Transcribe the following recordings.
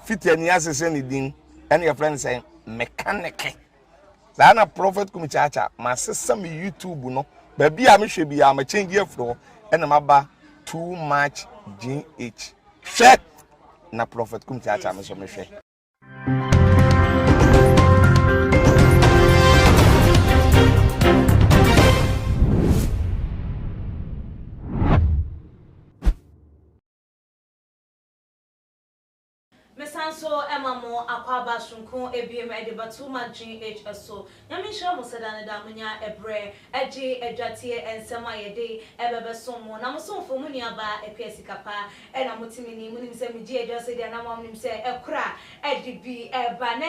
fiti ni asese ni din ene your friend say mechanic na prophet kumichacha ma sesa me YouTube no ba bia me hwe bia ma change afro ene maba too much GH hwe na prophet kumichacha me so me hwe Mesanso emamo akwaba sunko ebiem edebatu ma GHSO nyame hwa mo sedane da munya ebre eje edwatie ensema yede ebebesomo na mosomfo mu nuaba epesikapa na motimini munim se mji edwase de na monim se ekura edibi eba na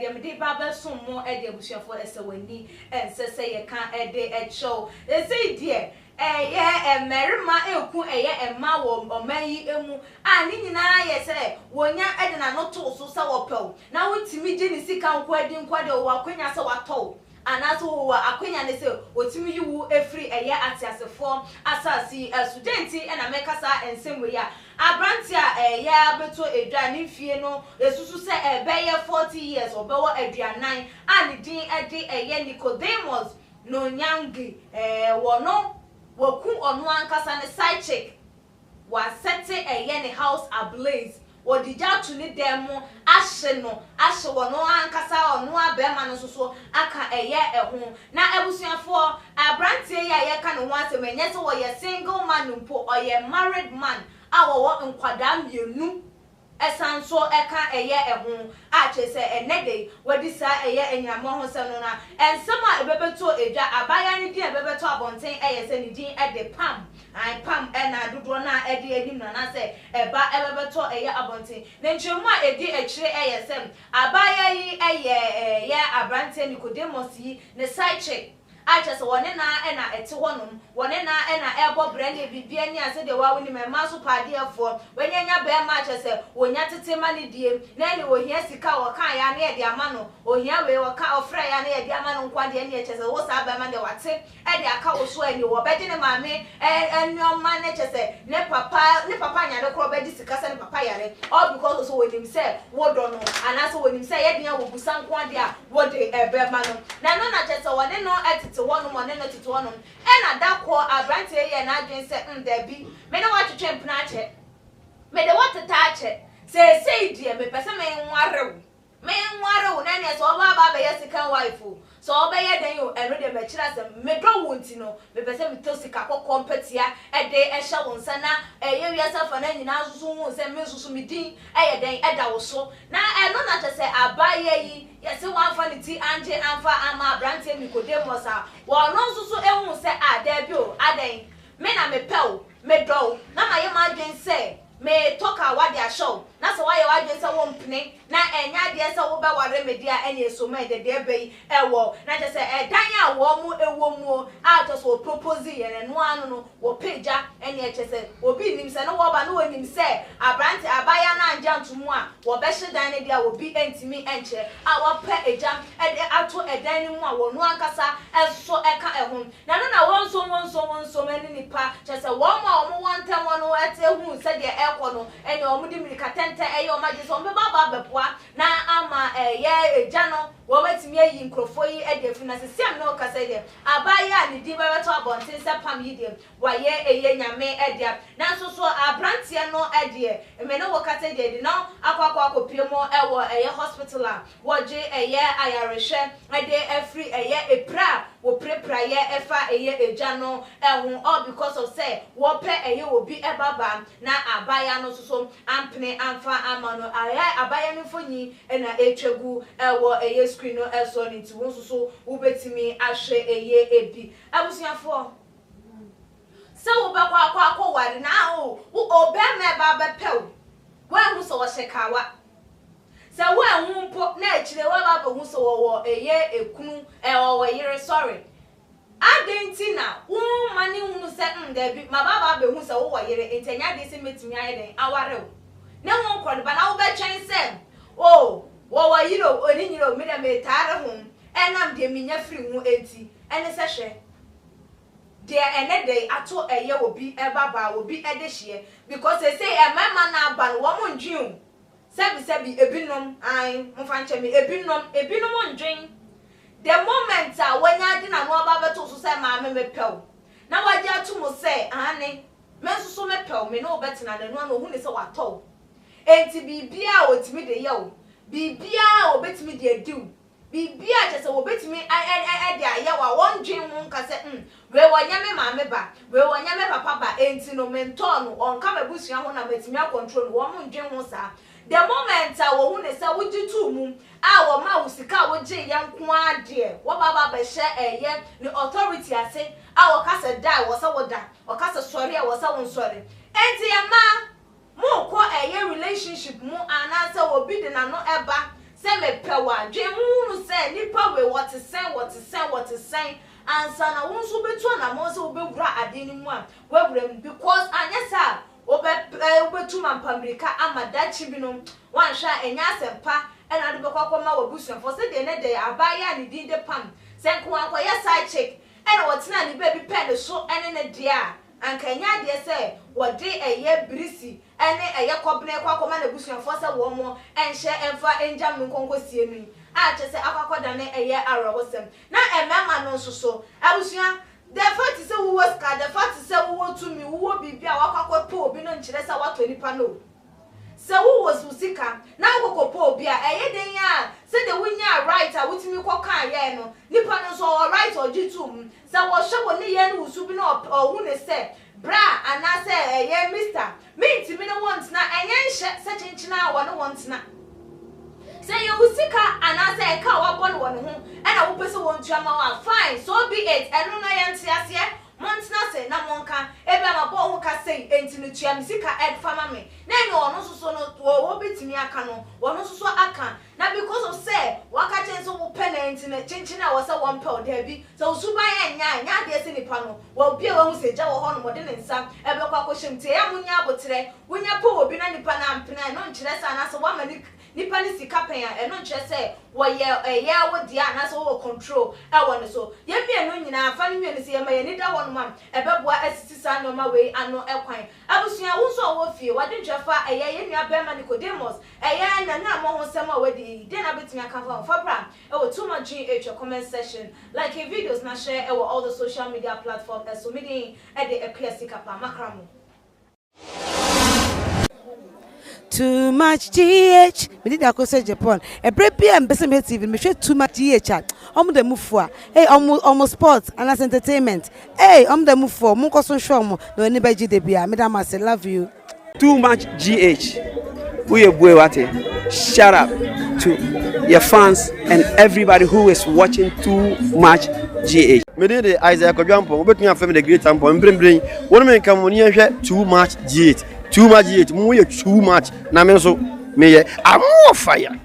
de mede baba somo ede abusuafo esewani ensese ye kan ede echo eseidie emerima eku emma wo omayi emu ani nyina ye se wonya ede na no to so se wopew na wotimi je ni sika nkwadi nkwade wo akwanya se wato anaso wo akwanya ne se wotimi yiwu efri atiasefo asasi studenti na mekasa ensemwe ya abranti a beto edwa ni fie no esusu se ebeye 40 years obewo aduanan ani din ede Nicodemus no nyangi wono woku onu ankasa ne side chick wa sete ne house ablaze wodija to ni demo ahye wono ankasa onu abema no so aka eho na ebusuafo abrantie ya ka no wase menye se wo ye single man mpo or ye married man awowo nkwada mienu esanso eka eho achese enede wadisa enyamo ho se no na ensema ebebeto edwa abaya ni din ebebeto abonten se ni din ede pam na dodo na ede enim na se eba ebebeto abonten na nchemu a edi ekire se abaya yi abrante Nicodemus yi ne side chick achese wone na ete honum wone na ebo brand bibia ni ase de wa woni mema so padeafo wenyanya be ma achese wonya tete mani die na ni ohia sika wo kan ya na de ama no ohia we wo ka ofra ya na de ama no nkwade ni achese wo sa ba ma de wate de aka wo so ani wo bedi ne maame enoma na achese ne papa nya de kro bedi sika se ne papa yare all because so wonim se wo do no ana so wonim se ye de wo busa nkwade a wo de ebe ma no na no na achese wone no to one money not to one and that call abrante ye na adwen se there be me na watwe twempna che me de what touch say dear me pese me nwarew na ne so ba be yesikan wife so obeye den yo eno de me kira se me do wonti no me pese me to sika kompetia e de ehye wonsa na ye wiasa fa na nyina susu hu se me susu me din e den eda wo so na eno na che se abaye yi yesi wan fanity anje anfa ama abrante Nicodemus a wo no susu ehu se ada bi o aden me na me pew me do na ma ye ma dwen se me toka wadi a show na so waye wadwen se wo mpne na enya de se wo be ware media ene so me de be ewo na je se dan a wo mu ewo mu a to so propose ye no anu no wo peja ene che se obi nim se no wo ba no wonim se abrante abaya na anja ntumu a wo be hye dan ne dia wo bi entimi enche a wo pe eja ede ato edan ni mu a wo no ankasa eso eka ehun na no na wonso mani nipa che se wo ma wo wontam no ete hu se de ekono ene o mudi mirikatente eyo maji so mbe baba bepoa na ama ye ejano wo metimi yi nkrofo yi ede fina se siam no kasa de abaya ni di bebeto abonten se pam yi de wa ye nyame ede na so abrantie no ede me no wo kasa de no akwa kopiemo ewo hospital a wo je ayarehwe ede afri epra wo prepra ye efa ejano ehun all because of say wo pe obi ebaba na abaya no so ampne amfa amano abaya no fonyi na etwegu ewo screen no eso ni ti won so ubetimi ahwe ebi abusuafo se wo be kwa ware na obe me baba pew wa hu so wo shekawa se wo ehun mpo na ekire wa baba hu so wo ekunu wo yire sorry adentina mani hunu se there be ma baba be hu se wo yire entenya de se metimi ayeden aware na won kro ba na wo be twen se wo yiro oni nyiro me de me tare hu enam de minya firi hu enti ene se hwe de ene de ato obi ebaba obi ede hye because they say mama na aba no wo mo ndwun Sebi ebinom ai mo fanche me ebinom ndwen the moment when ya di na no aba beto so say ma me pew na waje atu mo say ane me so me pew me no betina na no hu ne say wato enti bibia otimi de ye o bibia obetimi de adu bibia je say obetimi de aye wa won dwen hu nka say we wonya me ma me ba we wonya me papa ba enti no mentor no on ka mabusua ho na metimi control wo mo dwen hu sa the moment wo hu ne say wo jitu mu wo ma wo sika wo je yanko ade wo baba be hye eye ni authority ase wo ka say die wo say wo da wo ka say sorry wo say wo sorry enti ya ma mo ko eye relationship mu ana say wo bi de na no eba say me pewa dwe mu no say nipa we what is saying ansa na wo nso betu na mo say wo be wura ade ni mu a wo wura because anyesa obetu mampamrika amadachi binom wan hwa enya asempa ena de bekwakwama wabusuan for say de ne de abaya ni din de pam senko ankoye side chick ena wotina ni baby pen so ene ne dia anka enya de say wode eye brisi ene eye kobne kwakwama na busuan for say wo mo enhye emfa enja menkonkosie nu a che say akwakoda ne eye arowosem na emema no so abusuan the fact is who was card, the fact is who want to me, who will be a waka po, be no chilesa what 20 pano. So who was Usika? Now go po be a yedenya, said the winner writer with me coca yano, Nippon so right or jitum. So was show only yen who's subin up or who say, bra, and I say, yeah, mister. Me to me no wants now, and yen such in China, one wants now. Say you Usika, and I say, cow one home, and I will person want to fine, so be it, and no yantia, Montana say, Namonka, Ebama Boka say, Entinu Chiamsika at famame. Then no so no to obit me a cano, one also a can. Now because of say, Waka so penance in a chinchina was a 1 pound heavy, so Subaya and ya, dear Sinipano, well, be a say, Jawa Horn, modern and some, Ebaka Koshim, Teamunya, but today, when you pull, be any panam, and non chilesa, and as a woman. Nipani si kapenya eno nche say wo ye wo dia na so wo control e won so ye bia no nyina fa ni ni se ye ma ye ni da won mam e beboa asisi sa no ma we ano e kwan abusua wo so wo fie wo de dwafa ye nua be ma Nicodemus ye na na mo ho sem a wadi de na betumi aka fa bra e wo too much GH comment section like videos na share e wo all the social media platforms so me dey e de e clear sikapa makramo. Too much GH. Me did say Japan. A break and Besame TV. Me share too much GH. The move for. Hey, almost sports and as entertainment. Hey, the move for. Munko so show mo. No anybody debia. Madam I say love you. Too much GH. We are boy wate. Shout out to your fans and everybody who is watching Too Much GH. Me did the Isaiah Kojampo. We between family the great tampo. Bring. One man come on here. Too much GH. Too much, too much. Na me so me I'm more fire.